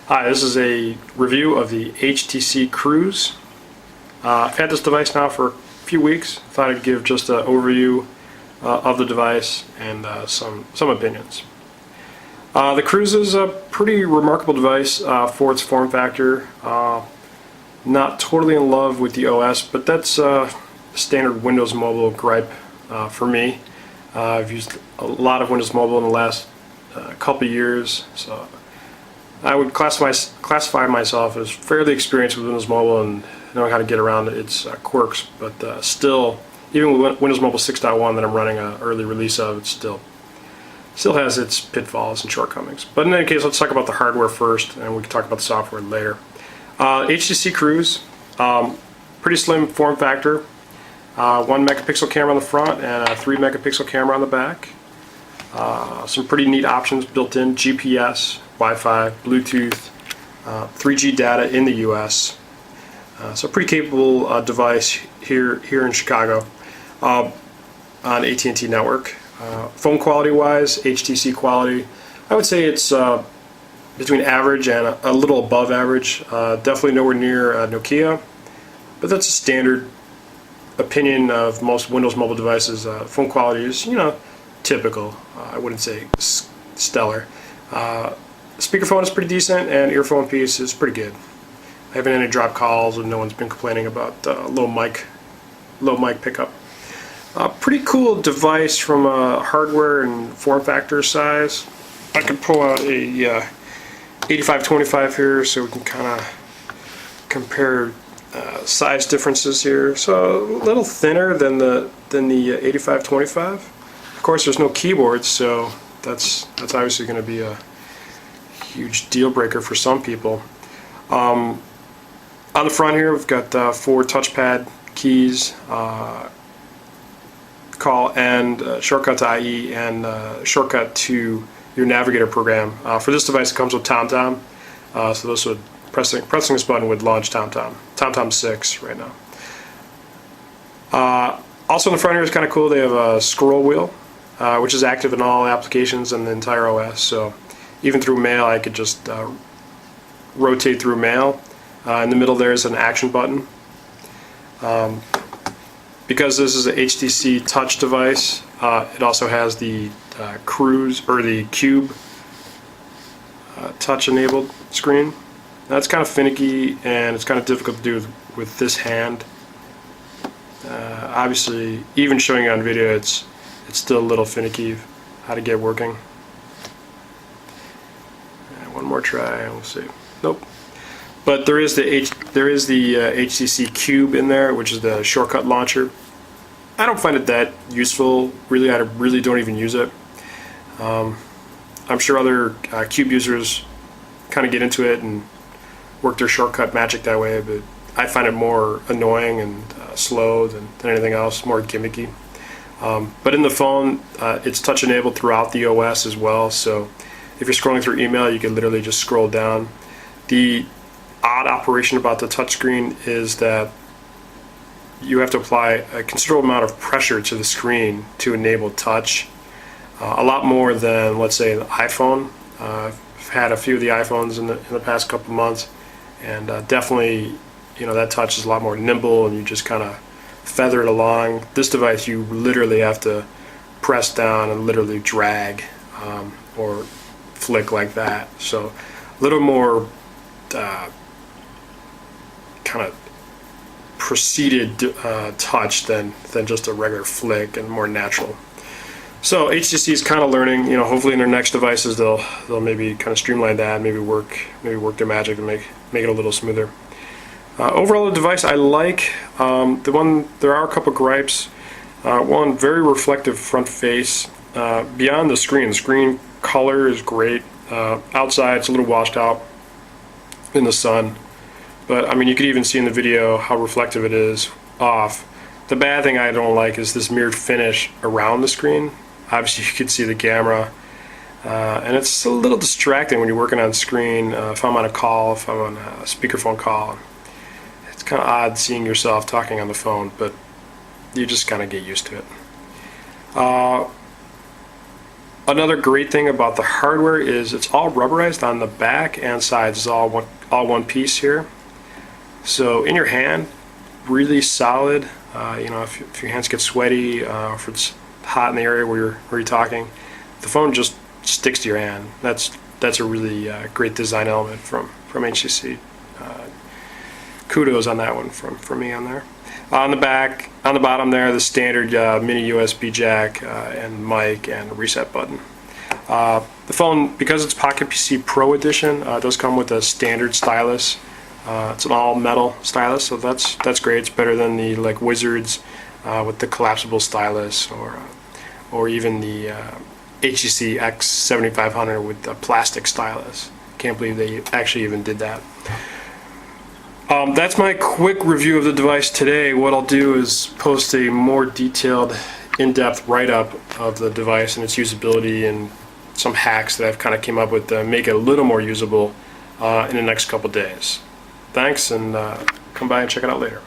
Hi, this is a review of the HTC Cruise. I've had this device now for a few weeks. Thought I'd give just an overview of the device and some opinions. The Cruise is a pretty remarkable device for its form factor. Not totally in love with the OS, but that's standard Windows Mobile gripe for me. I've used a lot of Windows Mobile in the last couple years, so I would classify myself as fairly experienced with Windows Mobile and knowing how to get around its quirks, but still, even with Windows Mobile 6.1 that I'm running an early release of, it still has its pitfalls and shortcomings. But in any case, let's talk about the hardware first, and we can talk about the software later. HTC Cruise, pretty slim form factor, 1 megapixel camera on the front and a 3 megapixel camera on the back. Some pretty neat options built in: GPS, Wi-Fi, Bluetooth, 3G data in the US. So pretty capable device here in Chicago on AT&T network. Phone quality wise, HTC quality, I would say it's between average and a little above average. Definitely nowhere near Nokia, but that's a standard opinion of most Windows Mobile devices. Phone quality is, typical. I wouldn't say stellar. Speakerphone is pretty decent, and earphone piece is pretty good. I haven't had any drop calls, and no one's been complaining about low mic pickup. Pretty cool device from a hardware and form factor size. I could pull out a 8525 here, so we can kind of compare size differences here. So a little thinner than the 8525. Of course, there's no keyboard, so that's obviously going to be a huge deal breaker for some people. On the front here, we've got 4 touchpad keys, call and shortcut to IE, and shortcut to your Navigator program. For this device, it comes with TomTom, so this would pressing this button would launch TomTom 6 right now. Also in the front here is kind of cool. They have a scroll wheel, which is active in all applications and the entire OS. So even through mail, I could just rotate through mail. In the middle there is an action button. Because this is a HTC Touch device, it also has the Cruise or the Cube touch enabled screen. That's kind of finicky and it's kind of difficult to do with this hand. Obviously, even showing it on video, it's still a little finicky how to get working. One more try and we'll see. Nope. But there is the HTC Cube in there, which is the shortcut launcher. I don't find it that useful. Really, I really don't even use it. I'm sure other Cube users kind of get into it and work their shortcut magic that way, but I find it more annoying and slow than anything else, more gimmicky. But in the phone, it's touch enabled throughout the OS as well, so if you're scrolling through email, you can literally just scroll down. The odd operation about the touchscreen is that you have to apply a considerable amount of pressure to the screen to enable touch. A lot more than, let's say, the iPhone. I've had a few of the iPhones in the past couple months, and definitely, that touch is a lot more nimble, and you just kind of feather it along. This device, you literally have to press down and literally drag or flick like that. So a little more kind of proceeded touch than just a regular flick, and more natural. So HTC is kind of learning. Hopefully in their next devices they'll maybe kind of streamline that, maybe work their magic and make it a little smoother. Overall, the device I like. There are a couple gripes. One, very reflective front face. Beyond the screen color is great. Outside it's a little washed out in the sun, but I mean, you could even see in the video how reflective it is off. The bad thing I don't like is this mirrored finish around the screen. Obviously you can see the camera, and it's a little distracting when you're working on screen. If I'm on a call, if I'm on a speakerphone call, it's kind of odd seeing yourself talking on the phone, but you just kind of get used to it. Another great thing about the hardware is it's all rubberized on the back and sides. It's all one piece here. So in your hand, really solid. If your hands get sweaty, if it's hot in the area where you're talking, the phone just sticks to your hand. That's a really great design element from HTC. Kudos on that one from me on there. On the bottom there, the standard mini USB jack and mic and reset button. The phone, because it's Pocket PC Pro Edition, does come with a standard stylus. It's an all-metal stylus, so that's great. It's better than the Wizards with the collapsible stylus, or even the HTC X7500 with the plastic stylus. Can't believe they actually even did that. That's my quick review of the device today. What I'll do is post a more detailed, in-depth write-up of the device and its usability and some hacks that I've kind of came up with to make it a little more usable in the next couple days. Thanks, and come by and check it out later.